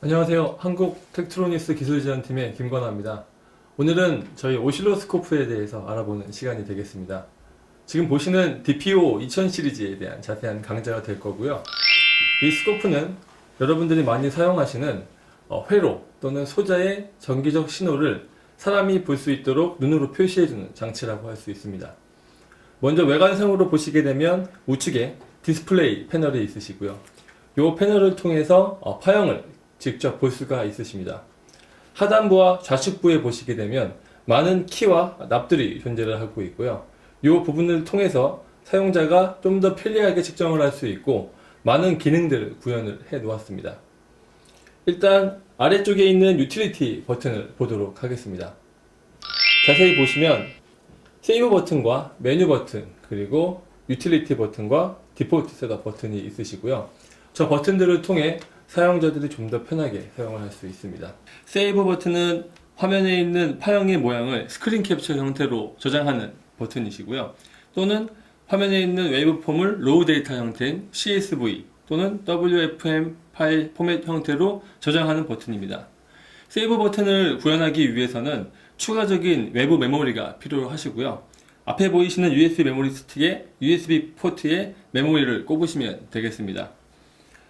안녕하세요. 한국 텍트로닉스 기술지원팀의 김건아입니다. 오늘은 저희 오실로스코프에 대해서 알아보는 시간이 되겠습니다. 지금 보시는 DPO 2000 시리즈에 대한 자세한 강좌가 될 거고요. 이 스코프는 여러분들이 많이 사용하시는 회로 또는 소자의 전기적 신호를 사람이 볼 수 있도록 눈으로 표시해주는 장치라고 할 수 있습니다. 먼저 외관상으로 보시게 되면 우측에 디스플레이 패널이 있으시고요. 이 패널을 통해서 파형을 직접 볼 수가 있으십니다. 하단부와 좌측부에 보시게 되면 많은 키와 납들이 존재를 하고 있고요. 이 부분을 통해서 사용자가 좀 더 편리하게 측정을 할 수 있고 많은 기능들을 구현을 해 놓았습니다. 일단 아래쪽에 있는 유틸리티 버튼을 보도록 하겠습니다. 자세히 보시면 세이브 버튼과 메뉴 버튼, 그리고 유틸리티 버튼과 디폴트 셋업 버튼이 있으시고요. 저 버튼들을 통해 사용자들이 좀 더 편하게 사용을 할 수 있습니다. 세이브 버튼은 화면에 있는 파형의 모양을 스크린 캡처 형태로 저장하는 버튼이시고요. 또는 화면에 있는 웨이브폼을 로우 데이터 형태인 CSV 또는 WFM 파일 포맷 형태로 저장하는 버튼입니다. 세이브 버튼을 구현하기 위해서는 추가적인 외부 메모리가 필요하시고요. 앞에 보이시는 USB 메모리 스틱에 USB 포트에 메모리를 꼽으시면 되겠습니다.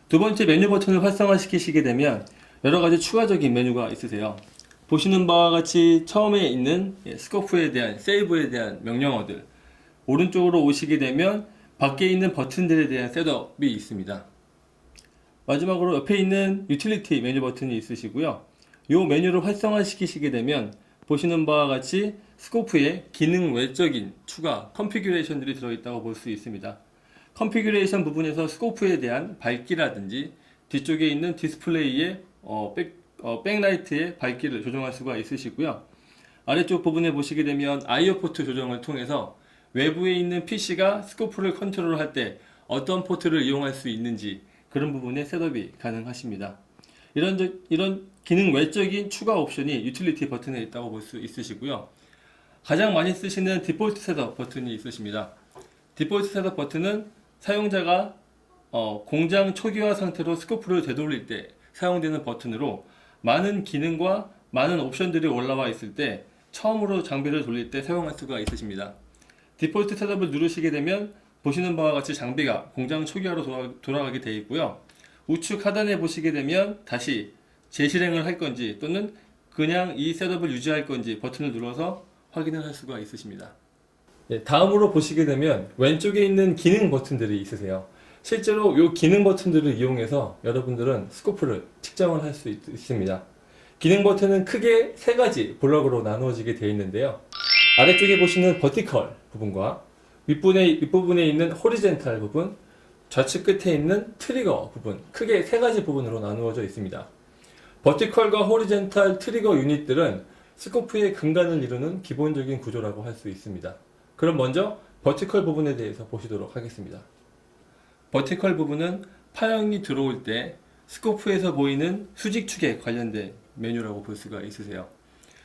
두 번째 메뉴 버튼을 활성화시키시게 되면 여러가지 추가적인 메뉴가 있으세요. 보시는 바와 같이 처음에 있는 스코프에 대한 세이브에 대한 명령어들, 오른쪽으로 오시게 되면 밖에 있는 버튼들에 대한 셋업이 있습니다. 마지막으로 옆에 있는 유틸리티 메뉴 버튼이 있으시고요. 이 메뉴를 활성화시키시게 되면 보시는 바와 같이 스코프에 기능 외적인 추가 컨피규레이션들이 들어있다고 볼 수 있습니다. 컨피규레이션 부분에서 스코프에 대한 밝기라든지 뒤쪽에 있는 디스플레이의 백라이트의 밝기를 조정할 수가 있으시고요. 아래쪽 부분에 보시게 되면 IO 포트 조정을 통해서 외부에 있는 PC가 스코프를 컨트롤할 때 어떤 포트를 이용할 수 있는지 그런 부분에 셋업이 가능하십니다. 이런 기능 외적인 추가 옵션이 유틸리티 버튼에 있다고 볼 수 있으시고요. 가장 많이 쓰시는 디폴트 셋업 버튼이 있으십니다. 디폴트 셋업 버튼은 사용자가 공장 초기화 상태로 스코프를 되돌릴 때 사용되는 버튼으로 많은 기능과 많은 옵션들이 올라와 있을 때 처음으로 장비를 돌릴 때 사용할 수가 있으십니다. 디폴트 셋업을 누르시게 되면 보시는 바와 같이 장비가 공장 초기화로 돌아가게 되어 있고요. 우측 하단에 보시게 되면 다시 재실행을 할 건지 또는 그냥 이 셋업을 유지할 건지 버튼을 눌러서 확인을 할 수가 있으십니다. 다음으로 보시게 되면 왼쪽에 있는 기능 버튼들이 있으세요. 실제로 이 기능 버튼들을 이용해서 여러분들은 스코프를 측정을 할 수 있습니다. 기능 버튼은 크게 세 가지 블럭으로 나누어지게 되어 있는데요. 아래쪽에 보시는 버티컬 부분과 윗부분에 있는 호리젠탈 부분, 좌측 끝에 있는 트리거 부분, 크게 세 가지 부분으로 나누어져 있습니다. 버티컬과 호리젠탈 트리거 유닛들은 스코프의 근간을 이루는 기본적인 구조라고 할 수 있습니다. 그럼 먼저 버티컬 부분에 대해서 보시도록 하겠습니다. 버티컬 부분은 파형이 들어올 때 스코프에서 보이는 수직축에 관련된 메뉴라고 볼 수가 있으세요.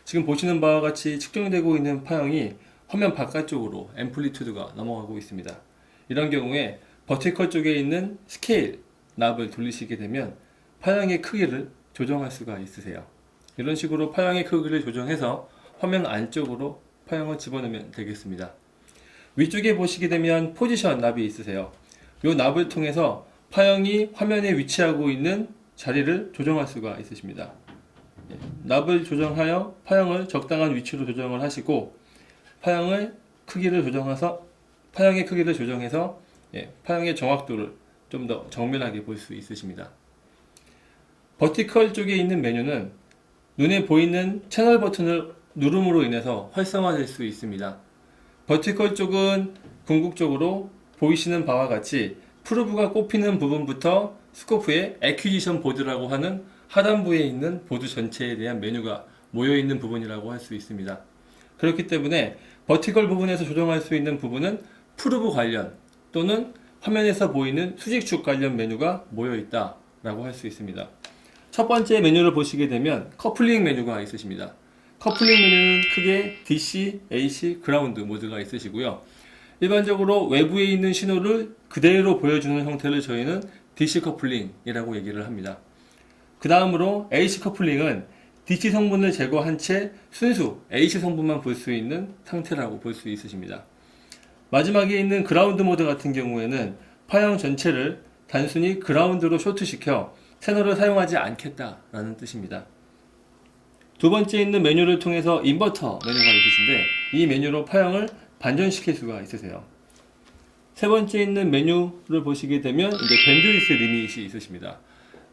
지금 보시는 바와 같이 측정되고 있는 파형이 화면 바깥쪽으로 앰플리튜드가 넘어가고 있습니다. 이런 경우에 버티컬 쪽에 있는 스케일 납을 돌리시게 되면 파형의 크기를 조정할 수가 있으세요. 이런 식으로 파형의 크기를 조정해서 화면 안쪽으로 파형을 집어넣으면 되겠습니다. 위쪽에 보시게 되면 포지션 납이 있으세요. 이 납을 통해서 파형이 화면에 위치하고 있는 자리를 조정할 수가 있으십니다. 납을 조정하여 파형을 적당한 위치로 조정을 하시고 파형의 크기를 조정해서 파형의 정확도를 좀 더 정밀하게 볼 수 있으십니다. 버티컬 쪽에 있는 메뉴는 눈에 보이는 채널 버튼을 누름으로 인해서 활성화될 수 있습니다. 버티컬 쪽은 궁극적으로 보이시는 바와 같이 프로브가 꼽히는 부분부터 스코프의 애퀴지션 보드라고 하는 하단부에 있는 보드 전체에 대한 메뉴가 모여있는 부분이라고 할 수 있습니다. 그렇기 때문에 버티컬 부분에서 조정할 수 있는 부분은 프로브 관련 또는 화면에서 보이는 수직축 관련 메뉴가 모여있다 라고 할 수 있습니다. 첫 번째 메뉴를 보시게 되면 커플링 메뉴가 있으십니다. 커플링 메뉴는 크게 DC, AC, 그라운드 모드가 있으시고요. 일반적으로 외부에 있는 신호를 그대로 보여주는 형태를 저희는 DC 커플링이라고 얘기를 합니다. 그 다음으로 AC 커플링은 DC 성분을 제거한 채 순수 AC 성분만 볼 수 있는 상태라고 볼 수 있으십니다. 마지막에 있는 그라운드 모드 같은 경우에는 파형 전체를 단순히 그라운드로 쇼트시켜 채널을 사용하지 않겠다라는 뜻입니다. 두 번째 있는 메뉴를 통해서 인버터 메뉴가 있으신데 이 메뉴로 파형을 반전시킬 수가 있으세요. 세 번째 있는 메뉴를 보시게 되면 이제 밴드위스 리밋이 있으십니다.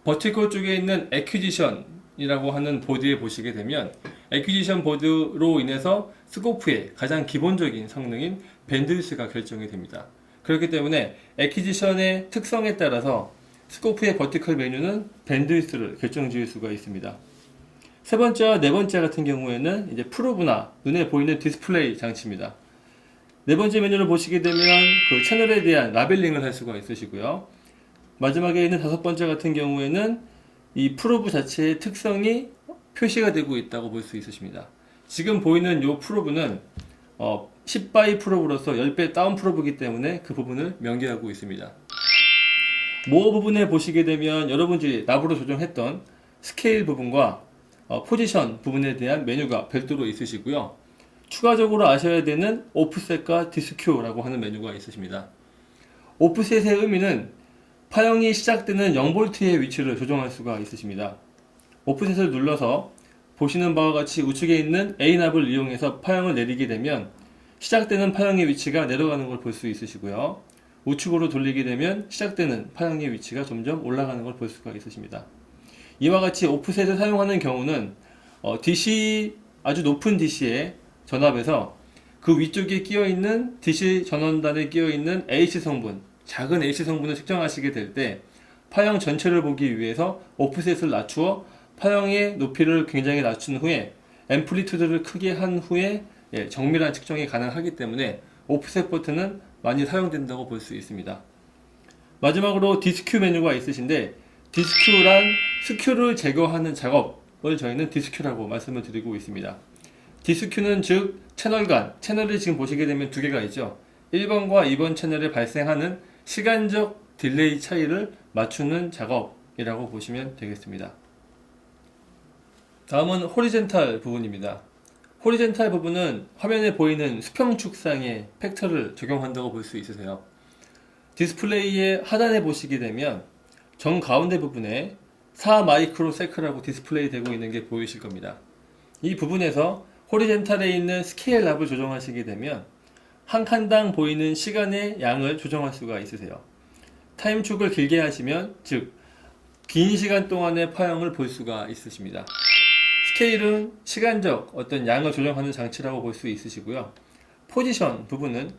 버티컬 쪽에 있는 애퀴지션이라고 하는 보드에 보시게 되면 애퀴지션 보드로 인해서 스코프의 가장 기본적인 성능인 밴드위스가 결정이 됩니다. 그렇기 때문에 애퀴지션의 특성에 따라서 스코프의 버티컬 메뉴는 밴드위스를 결정 지을 수가 있습니다. 세 번째와 네 번째 같은 경우에는 이제 프로브나 눈에 보이는 디스플레이 장치입니다. 네 번째 메뉴를 보시게 되면 그 채널에 대한 라벨링을 할 수가 있으시고요. 마지막에 있는 다섯 번째 같은 경우에는 이 프로브 자체의 특성이 표시가 되고 있다고 볼 수 있으십니다. 지금 보이는 이 프로브는 10바이 프로브로서 10배 다운 프로브이기 때문에 그 부분을 명기하고 있습니다. 모어 부분에 보시게 되면 여러분들이 납으로 조정했던 스케일 부분과 포지션 부분에 대한 메뉴가 별도로 있으시고요. 추가적으로 아셔야 되는 오프셋과 디스큐라고 하는 메뉴가 있으십니다. 오프셋의 의미는 파형이 시작되는 0V의 위치를 조정할 수가 있으십니다. 오프셋을 눌러서 보시는 바와 같이 우측에 있는 A납을 이용해서 파형을 내리게 되면 시작되는 파형의 위치가 내려가는 걸 볼 수 있으시고요. 우측으로 돌리게 되면 시작되는 파형의 위치가 점점 올라가는 걸 볼 수가 있으십니다. 이와 같이 오프셋을 사용하는 경우는 DC, 아주 높은 DC의 전압에서 그 위쪽에 끼어있는 DC 전원단에 끼어있는 AC 성분, 작은 AC 성분을 측정하시게 될 때 파형 전체를 보기 위해서 오프셋을 낮추어 파형의 높이를 굉장히 낮춘 후에 앰플리튜드를 크게 한 후에 정밀한 측정이 가능하기 때문에 오프셋 버튼은 많이 사용된다고 볼 수 있습니다. 마지막으로 디스큐 메뉴가 있으신데 디스큐란 스큐를 제거하는 작업을 저희는 디스큐라고 말씀을 드리고 있습니다. 디스큐는 즉 채널 간, 채널을 지금 보시게 되면 두 개가 있죠. 1번과 2번 채널에 발생하는 시간적 딜레이 차이를 맞추는 작업이라고 보시면 되겠습니다. 다음은 호리젠탈 부분입니다. 호리젠탈 부분은 화면에 보이는 수평축상의 팩터를 적용한다고 볼 수 있으세요. 디스플레이의 하단에 보시게 되면 정 가운데 부분에 4 마이크로세크라고 디스플레이 되고 있는 게 보이실 겁니다. 이 부분에서 호리젠탈에 있는 스케일 납을 조정하시게 되면 한 칸당 보이는 시간의 양을 조정할 수가 있으세요. 타임축을 길게 하시면 즉 긴 시간 동안의 파형을 볼 수가 있으십니다. 스케일은 시간적 어떤 양을 조정하는 장치라고 볼 수 있으시고요. 포지션 부분은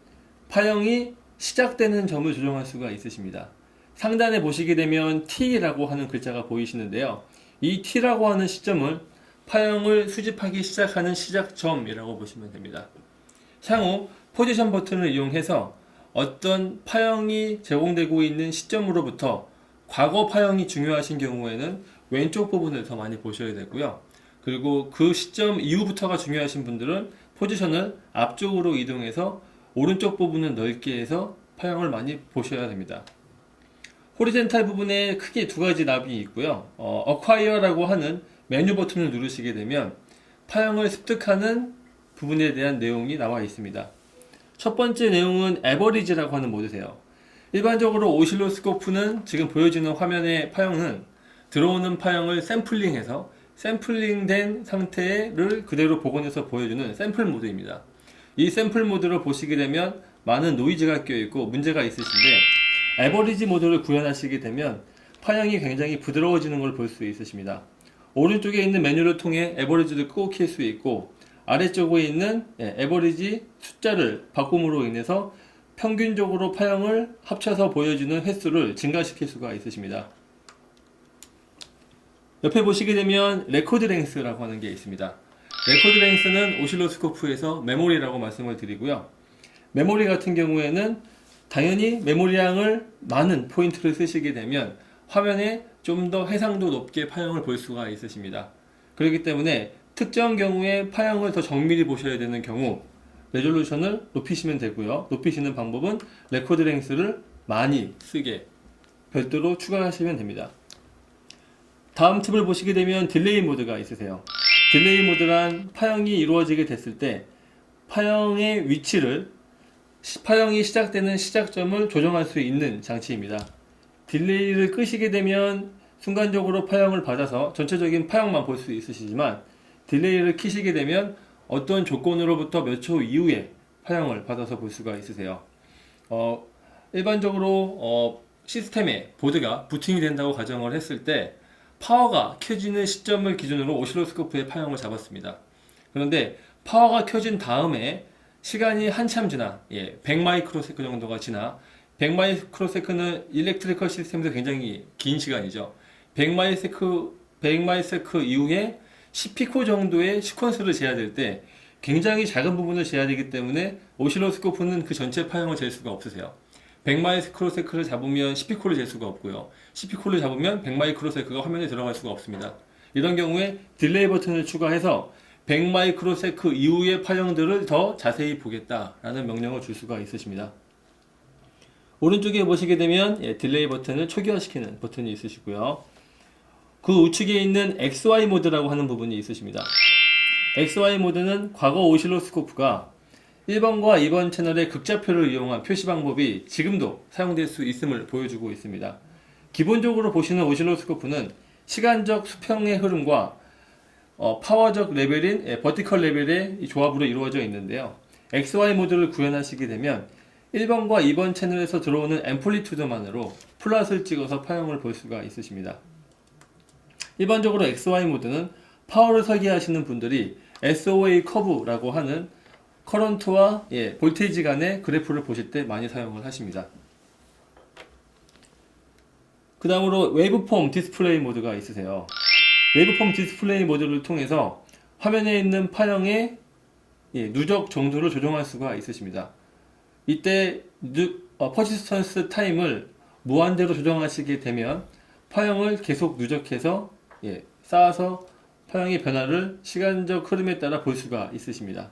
파형이 시작되는 점을 조정할 수가 있으십니다. 상단에 보시게 되면 T라고 하는 글자가 보이시는데요. 이 T라고 하는 시점은 파형을 수집하기 시작하는 시작점이라고 보시면 됩니다. 향후 포지션 버튼을 이용해서 어떤 파형이 제공되고 있는 시점으로부터 과거 파형이 중요하신 경우에는 왼쪽 부분을 더 많이 보셔야 되고요. 그리고 그 시점 이후부터가 중요하신 분들은 포지션을 앞쪽으로 이동해서 오른쪽 부분은 넓게 해서 파형을 많이 보셔야 됩니다. 호리젠탈 부분에 크게 두 가지 납이 있고요. Acquire라고 하는 메뉴 버튼을 누르시게 되면 파형을 습득하는 부분에 대한 내용이 나와 있습니다. 첫 번째 내용은 Average라고 하는 모드세요. 일반적으로 오실로스코프는 지금 보여지는 화면의 파형은 들어오는 파형을 샘플링해서 샘플링된 상태를 그대로 복원해서 보여주는 샘플 모드입니다. 이 샘플 모드를 보시게 되면 많은 노이즈가 껴있고 문제가 있으신데 에버리지 모드를 구현하시게 되면 파형이 굉장히 부드러워지는 걸 볼 수 있으십니다. 오른쪽에 있는 메뉴를 통해 에버리지를 끄고 킬 수 있고 아래쪽에 있는 에버리지 숫자를 바꿈으로 인해서 평균적으로 파형을 합쳐서 보여주는 횟수를 증가시킬 수가 있으십니다. 옆에 보시게 되면 레코드 랭스라고 하는 게 있습니다. 레코드 랭스는 오실로스코프에서 메모리라고 말씀을 드리고요. 메모리 같은 경우에는 당연히 메모리량을 많은 포인트를 쓰시게 되면 화면에 좀 더 해상도 높게 파형을 볼 수가 있으십니다. 그렇기 때문에 특정 경우에 파형을 더 정밀히 보셔야 되는 경우 레졸루션을 높이시면 되고요. 높이시는 방법은 레코드 랭스를 많이 쓰게 별도로 추가하시면 됩니다. 다음 팁을 보시게 되면 딜레이 모드가 있으세요. 딜레이 모드란 파형이 이루어지게 됐을 때 파형의 위치를 파형이 시작되는 시작점을 조정할 수 있는 장치입니다. 딜레이를 끄시게 되면 순간적으로 파형을 받아서 전체적인 파형만 볼 수 있으시지만 딜레이를 켜시게 되면 어떤 조건으로부터 몇 초 이후에 파형을 받아서 볼 수가 있으세요. 일반적으로 시스템에 보드가 부팅이 된다고 가정을 했을 때 파워가 켜지는 시점을 기준으로 오실로스코프의 파형을 잡았습니다. 그런데 파워가 켜진 다음에 시간이 한참 지나 100 마이크로세컨 정도가 지나 100 마이크로세컨은 일렉트리컬 시스템에서 굉장히 긴 시간이죠. 100 마이크로세컨 이후에 10피코 정도의 시퀀스를 재야 될 때 굉장히 작은 부분을 재야 되기 때문에 오실로스코프는 그 전체 파형을 잴 수가 없으세요. 100 마이크로세컨을 잡으면 10피코를 잴 수가 없고요. 10피코를 잡으면 100 마이크로세컨가 화면에 들어갈 수가 없습니다. 이런 경우에 딜레이 버튼을 추가해서 100 마이크로세컨 이후의 파형들을 더 자세히 보겠다라는 명령을 줄 수가 있으십니다. 오른쪽에 보시게 되면 딜레이 버튼을 초기화시키는 버튼이 있으시고요. 그 우측에 있는 XY 모드라고 하는 부분이 있으십니다. XY 모드는 과거 오실로스코프가 1번과 2번 채널의 극좌표를 이용한 표시 방법이 지금도 사용될 수 있음을 보여주고 있습니다. 기본적으로 보시는 오실로스코프는 시간적 수평의 흐름과 파워적 레벨인 버티컬 레벨의 조합으로 이루어져 있는데요. XY 모드를 구현하시게 되면 1번과 2번 채널에서 들어오는 앰플리튜드만으로 플랫을 찍어서 파형을 볼 수가 있으십니다. 일반적으로 XY 모드는 파워를 설계하시는 분들이 SOA 커브라고 하는 커런트와 볼테이지 간의 그래프를 보실 때 많이 사용을 하십니다. 그 다음으로 웨이브폼 디스플레이 모드가 있으세요. 웨이브폼 디스플레이 모드를 통해서 화면에 있는 파형의 누적 정도를 조정할 수가 있으십니다. 이때 퍼시스턴스 타임을 무한대로 조정하시게 되면 파형을 계속 누적해서 쌓아서 파형의 변화를 시간적 흐름에 따라 볼 수가 있으십니다.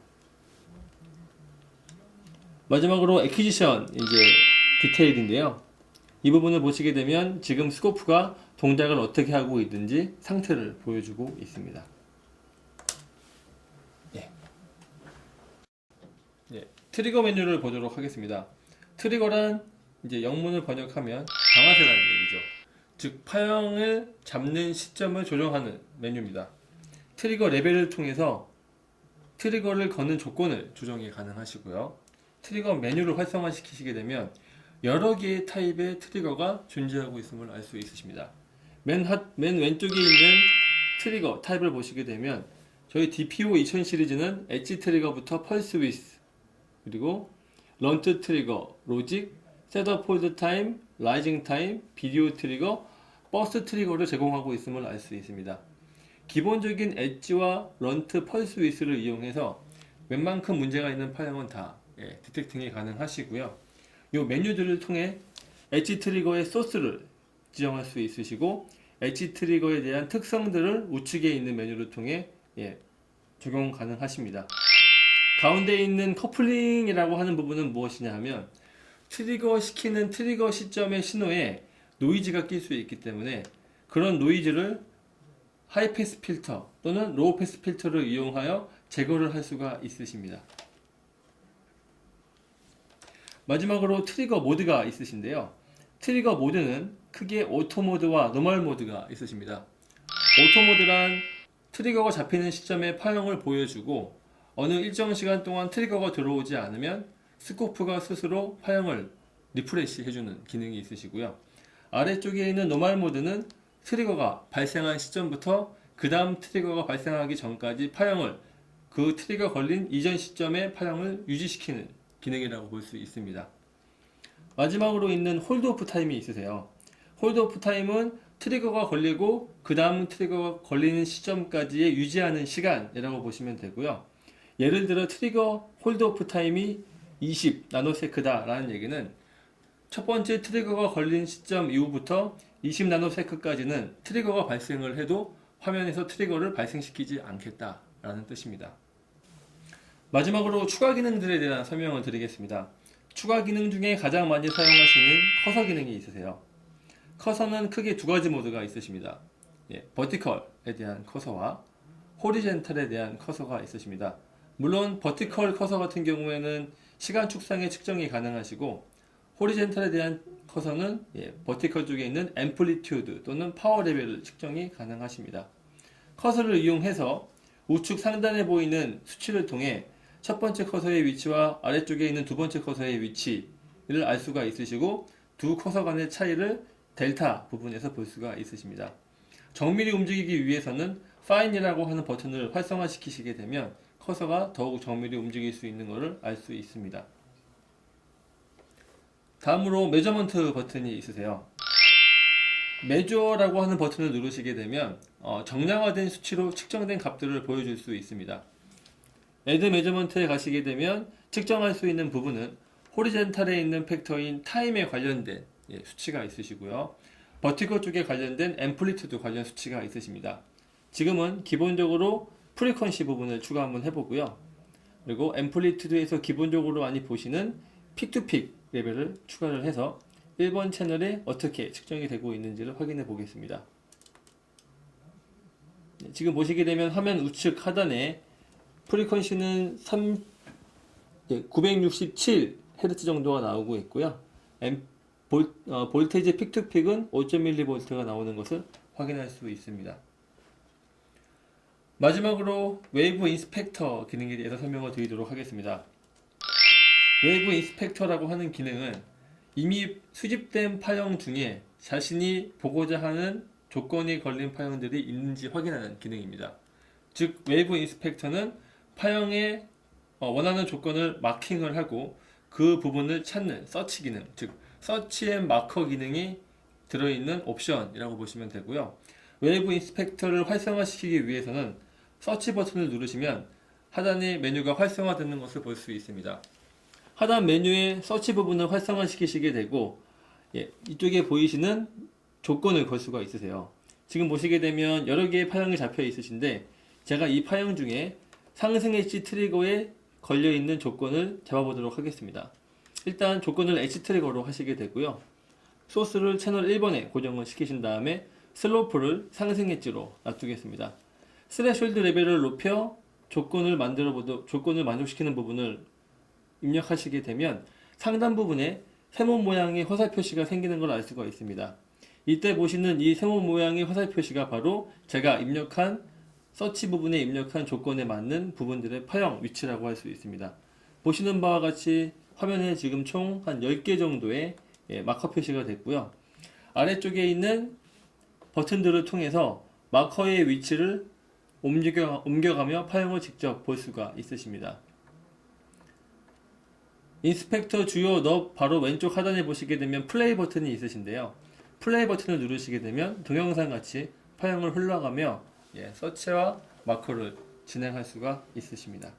마지막으로 애퀴지션 디테일인데요. 이 부분을 보시게 되면 지금 스코프가 동작을 어떻게 하고 있는지 상태를 보여주고 있습니다. 트리거 메뉴를 보도록 하겠습니다. 트리거란 영문을 번역하면 방아쇠라는 얘기죠. 즉 파형을 잡는 시점을 조정하는 메뉴입니다. 트리거 레벨을 통해서 트리거를 거는 조건을 조정이 가능하시고요. 트리거 메뉴를 활성화시키시게 되면 여러 개의 타입의 트리거가 존재하고 있음을 알 수 있으십니다. 맨 왼쪽에 있는 트리거 타입을 보시게 되면 저희 DPO 2000 시리즈는 엣지 트리거부터 펄스 위스, 그리고 런트 트리거, 로직, 셋업 홀드 타임, 라이징 타임, 비디오 트리거, 버스 트리거를 제공하고 있음을 알 수 있습니다. 기본적인 엣지와 런트, 펄스 위스를 이용해서 웬만큼 문제가 있는 파형은 다 디텍팅이 가능하시고요. 이 메뉴들을 통해 엣지 트리거의 소스를 지정할 수 있으시고 엣지 트리거에 대한 특성들을 우측에 있는 메뉴를 통해 적용 가능하십니다. 가운데 있는 커플링이라고 하는 부분은 무엇이냐 하면 트리거 시키는 트리거 시점의 신호에 노이즈가 낄 수 있기 때문에 그런 노이즈를 하이패스 필터 또는 로우 패스 필터를 이용하여 제거를 할 수가 있으십니다. 마지막으로 트리거 모드가 있으신데요. 트리거 모드는 크게 오토 모드와 노멀 모드가 있으십니다. 오토 모드란 트리거가 잡히는 시점에 파형을 보여주고 어느 일정 시간 동안 트리거가 들어오지 않으면 스코프가 스스로 파형을 리프레시 해주는 기능이 있으시고요. 아래쪽에 있는 노멀 모드는 트리거가 발생한 시점부터 그 다음 트리거가 발생하기 전까지 파형을 그 트리거 걸린 이전 시점의 파형을 유지시키는 기능이라고 볼 수 있습니다. 마지막으로 있는 홀드 오프 타임이 있으세요. 홀드 오프 타임은 트리거가 걸리고 그 다음 트리거가 걸리는 시점까지의 유지하는 시간이라고 보시면 되고요. 예를 들어 트리거 홀드 오프 타임이 20 나노세크다 라는 얘기는 첫 번째 트리거가 걸린 시점 이후부터 20 나노세크까지는 트리거가 발생을 해도 화면에서 트리거를 발생시키지 않겠다 라는 뜻입니다. 마지막으로 추가 기능들에 대한 설명을 드리겠습니다. 추가 기능 중에 가장 많이 사용하시는 커서 기능이 있으세요. 커서는 크게 두 가지 모드가 있으십니다. 버티컬에 대한 커서와 호리젠탈에 대한 커서가 있으십니다. 물론 버티컬 커서 같은 경우에는 시간 축상의 측정이 가능하시고 호리젠탈에 대한 커서는 버티컬 쪽에 있는 앰플리튜드 또는 파워 레벨 측정이 가능하십니다. 커서를 이용해서 우측 상단에 보이는 수치를 통해 첫 번째 커서의 위치와 아래쪽에 있는 두 번째 커서의 위치를 알 수가 있으시고 두 커서 간의 차이를 델타 부분에서 볼 수가 있으십니다. 정밀히 움직이기 위해서는 Fine이라고 하는 버튼을 활성화시키시게 되면 커서가 더욱 정밀히 움직일 수 있는 것을 알 수 있습니다. 다음으로 메저먼트 버튼이 있으세요. 메저라고 하는 버튼을 누르시게 되면 정량화된 수치로 측정된 값들을 보여줄 수 있습니다. 애드 메저먼트에 가시게 되면 측정할 수 있는 부분은 호리젠탈에 있는 팩터인 타임에 관련된 수치가 있으시고요. 버티컬 쪽에 관련된 앰플리튜드 관련 수치가 있으십니다. 지금은 기본적으로 프리퀀시 부분을 추가 한번 해보고요. 그리고 앰플리튜드에서 기본적으로 많이 보시는 픽투픽 레벨을 추가를 해서 1번 채널에 어떻게 측정이 되고 있는지를 확인해 보겠습니다. 지금 보시게 되면 화면 우측 하단에 프리퀀시는 967Hz 정도가 나오고 있고요. 볼테이지 픽투픽은 5.1V가 나오는 것을 확인할 수 있습니다. 마지막으로 웨이브 인스펙터 기능에 대해서 설명을 드리도록 하겠습니다. 웨이브 인스펙터라고 하는 기능은 이미 수집된 파형 중에 자신이 보고자 하는 조건이 걸린 파형들이 있는지 확인하는 기능입니다. 즉 웨이브 인스펙터는 파형에 원하는 조건을 마킹을 하고 그 부분을 찾는 서치 기능, 즉 서치 앤 마커 기능이 들어있는 옵션이라고 보시면 되고요. 웨이브 인스펙터를 활성화시키기 위해서는 서치 버튼을 누르시면 하단의 메뉴가 활성화되는 것을 볼 수 있습니다. 하단 메뉴의 서치 부분을 활성화시키시게 되고 이쪽에 보이시는 조건을 걸 수가 있으세요. 지금 보시게 되면 여러 개의 파형이 잡혀 있으신데 제가 이 파형 중에 상승 엣지 트리거에 걸려있는 조건을 잡아보도록 하겠습니다. 일단 조건을 엣지 트리거로 하시게 되고요. 소스를 채널 1번에 고정을 시키신 다음에 슬로프를 상승 엣지로 놔두겠습니다. 스레숄드 레벨을 높여 조건을 만족시키는 부분을 입력하시게 되면 상단 부분에 세모 모양의 화살 표시가 생기는 걸 알 수가 있습니다. 이때 보시는 이 세모 모양의 화살 표시가 바로 제가 입력한 서치 부분에 입력한 조건에 맞는 부분들의 파형 위치라고 할 수 있습니다. 보시는 바와 같이 화면에 지금 총 한 10개 정도의 마커 표시가 됐고요. 아래쪽에 있는 버튼들을 통해서 마커의 위치를 옮겨가며 파형을 직접 볼 수가 있으십니다. 인스펙터 주요 너 바로 왼쪽 하단에 보시게 되면 플레이 버튼이 있으신데요. 플레이 버튼을 누르시게 되면 동영상 같이 파형을 흘러가며 서치와 마커를 진행할 수가 있으십니다.